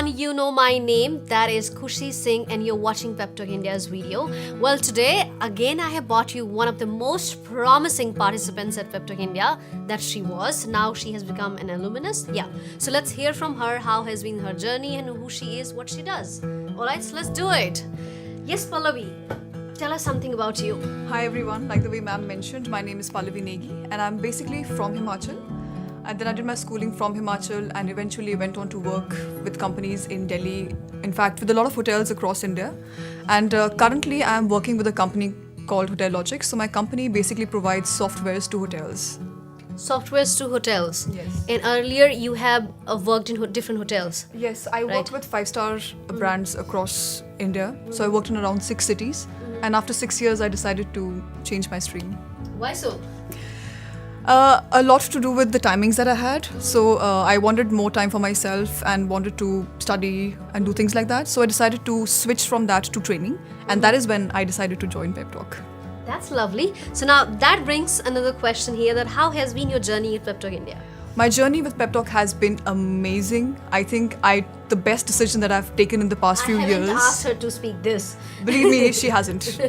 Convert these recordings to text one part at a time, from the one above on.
everyone, you know my name, that is Khushi Singh, and you're watching Pep Talk India's video. Well, today, again, I have brought you one of the most promising participants at Pep Talk India that she was. Now she has become an alumnus. Yeah, so let's hear from her how has been her journey and who she is, what she does. Alright, so let's do it. Yes, Pallavi, tell us something about you. Hi everyone, like the way ma'am mentioned, my name is Pallavi Negi and I'm basically from Himachal. And then I did my schooling from Himachal and eventually went on to work with companies in Delhi, in fact with a lot of hotels across India. And currently I am working with a company called Hotel Logic. So my company basically provides softwares to hotels. Softwares to hotels. Yes. And earlier you have worked in different hotels. Yes, I worked with 5-star brands across India. So I worked in around 6 cities. And after 6 years I decided to change my stream. Why so? A lot to do with the timings that I had. So I wanted more time for myself and wanted to study and do things like that. So I decided to switch from that to training. And that is when I decided to join Pep Talk. That's lovely. So now that brings another question here, that how has been your journey at Pep Talk India? My journey with Pep Talk has been amazing. I think the best decision that I've taken in the past few years. I haven't asked her to speak this. Believe me, she hasn't.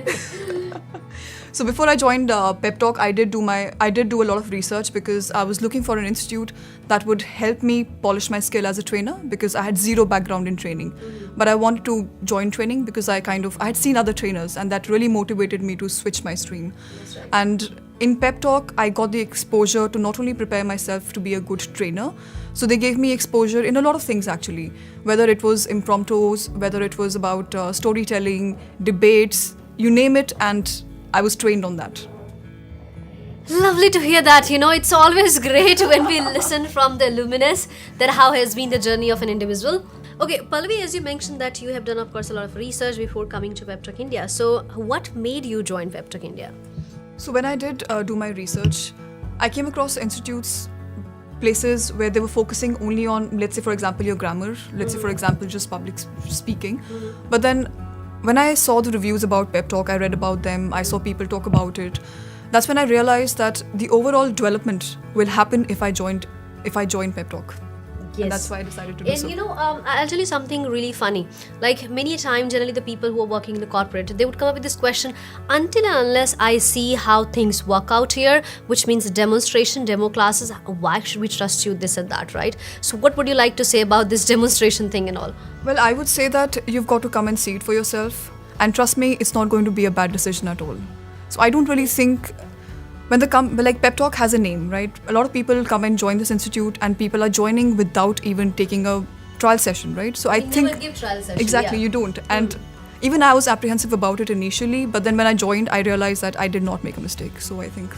So before I joined Pep Talk, I did do a lot of research because I was looking for an institute that would help me polish my skill as a trainer because I had zero background in training. But I wanted to join training because I had seen other trainers and that really motivated me to switch my stream. That's right. And in Pep Talk, I got the exposure to not only prepare myself to be a good trainer, so they gave me exposure in a lot of things actually, whether it was impromptus, whether it was about storytelling, debates, you name it, and I was trained on that. Lovely to hear that. You know, it's always great when we listen from the alumnus that how has been the journey of an individual. Okay, Pallavi, as you mentioned that you have done, of course, a lot of research before coming to Pep Talk India. So what made you join Pep Talk India? So when I did do my research, I came across institutes, places where they were focusing only on, let's say, for example, your grammar, let's say, for example, just public speaking. But then when I saw the reviews about Pep Talk, I read about them, I saw people talk about it. That's when I realized that the overall development will happen if I join Pep Talk. Yes. And that's why I decided to do so. And you know, I'll tell you something really funny. Like many times, generally the people who are working in the corporate, they would come up with this question, until and unless I see how things work out here, which means demonstration, demo classes, why should we trust you, this and that, right? So what would you like to say about this demonstration thing and all? Well, I would say that you've got to come and see it for yourself. And trust me, it's not going to be a bad decision at all. So I don't really think, like Pep Talk has a name, right? A lot of people come and join this institute and people are joining without even taking a trial session, right? So I think never give trial session. exactly, yeah. you don't. And even I was apprehensive about it initially, but then when I joined, I realized that I did not make a mistake. So I think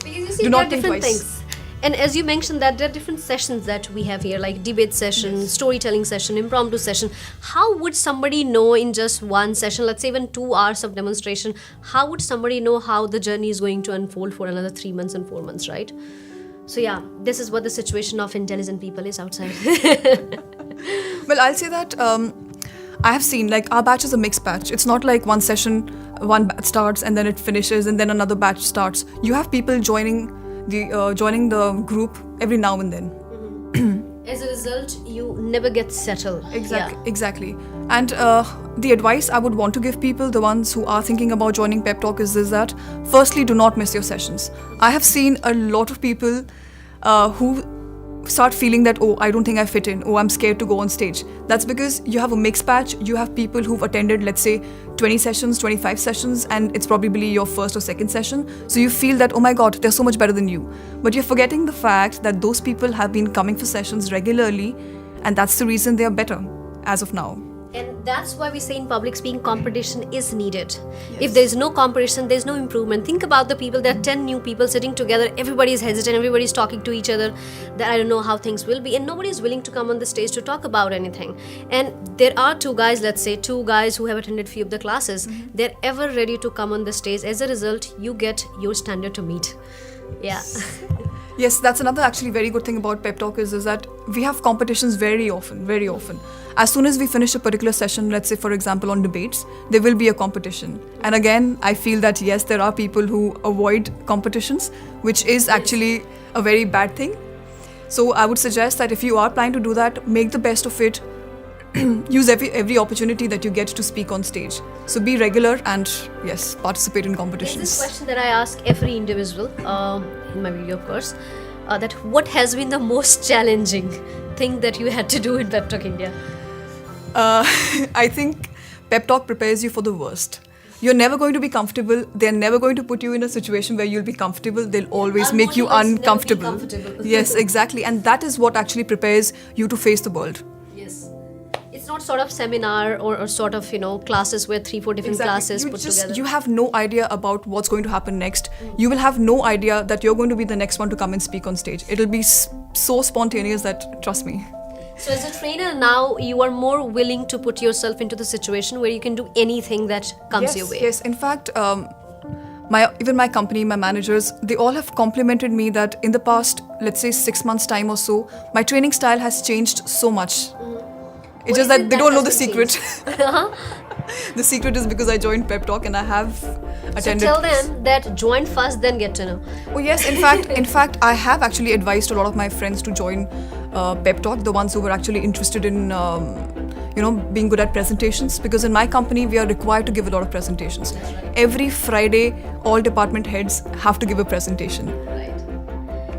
Because you see, do there are not think different twice. things. And as you mentioned that there are different sessions that we have here, like debate session, storytelling session, impromptu session. How would somebody know in just one session, let's say even 2 hours of demonstration, how would somebody know how the journey is going to unfold for another 3 months and 4 months, right? So yeah, this is what the situation of intelligent people is outside. Well, I'll say that I have seen, like, our batch is a mixed batch. It's not like one session, one batch starts and then it finishes and then another batch starts. You have people joining the group every now and then. As a result, you never get settled. Exactly. And the advice I would want to give people, the ones who are thinking about joining Pep Talk, is that firstly, do not miss your sessions. I have seen a lot of people who start feeling that, oh, I don't think I fit in, oh, I'm scared to go on stage. That's because you have a mixed batch. You have people who've attended, let's say, 20 sessions, 25 sessions, and it's probably your first or second session. So you feel that, oh my God, they're so much better than you. But you're forgetting the fact that those people have been coming for sessions regularly, and that's the reason they are better as of now. And that's why we say in public speaking, competition is needed. Yes. If there's no competition, there's no improvement. Think about the people, there are 10 new people sitting together, everybody is hesitant, everybody is talking to each other, that I don't know how things will be, and nobody is willing to come on the stage to talk about anything. And there are 2 guys, let's say 2 guys who have attended few of the classes, they're ever ready to come on the stage. As a result, you get your standard to meet. Yeah. Yes, that's another actually very good thing about Pep Talk is that we have competitions very often. As soon as we finish a particular session, let's say for example on debates, there will be a competition. And again, I feel that yes, there are people who avoid competitions, which is actually a very bad thing. So I would suggest that if you are planning to do that, make the best of it. use every opportunity that you get to speak on stage. So be regular and yes, participate in There's competitions. this question that I ask every individual in my video, of course, that what has been the most challenging thing that you had to do in Pep Talk India? I think Pep Talk prepares you for the worst. You're never going to be comfortable. They're never going to put you in a situation where you'll be comfortable. They'll always make you uncomfortable. Yes, exactly. And that is what actually prepares you to face the world. Yes. It's not sort of seminar or sort of, classes where 3-4 different classes put together. You have no idea about what's going to happen next. You will have no idea that you're going to be the next one to come and speak on stage. It'll be so spontaneous that, trust me. So as a trainer now, you are more willing to put yourself into the situation where you can do anything that comes your way. Yes, in fact, even my company, my managers, they all have complimented me that in the past, let's say 6 months time or so, my training style has changed so much. It's just that they don't know the secret. The secret is because I joined Pep Talk and I have attended. So tell them that join first, then get to know. Oh yes, in fact, I have actually advised a lot of my friends to join Pep Talk, the ones who were actually interested in, being good at presentations. Because in my company, we are required to give a lot of presentations. Every Friday, all department heads have to give a presentation. Right.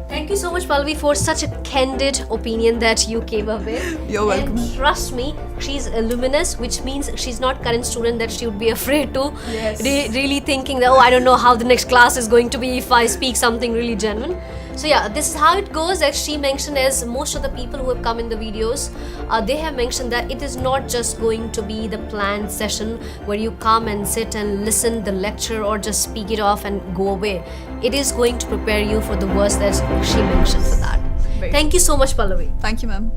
Thank you so much, Pallavi, for such a candid opinion that you came up with. You're welcome. And trust me, she's Alumnus, which means she's not current student that she would be afraid to. Yes. Really thinking that, I don't know how the next class is going to be if I speak something really genuine. So yeah, this is how it goes. As she mentioned, as most of the people who have come in the videos, they have mentioned that it is not just going to be the planned session where you come and sit and listen the lecture or just speak it off and go away. It is going to prepare you for the worst, as she mentioned for that. Right. Thank you so much, Pallavi. Thank you, ma'am.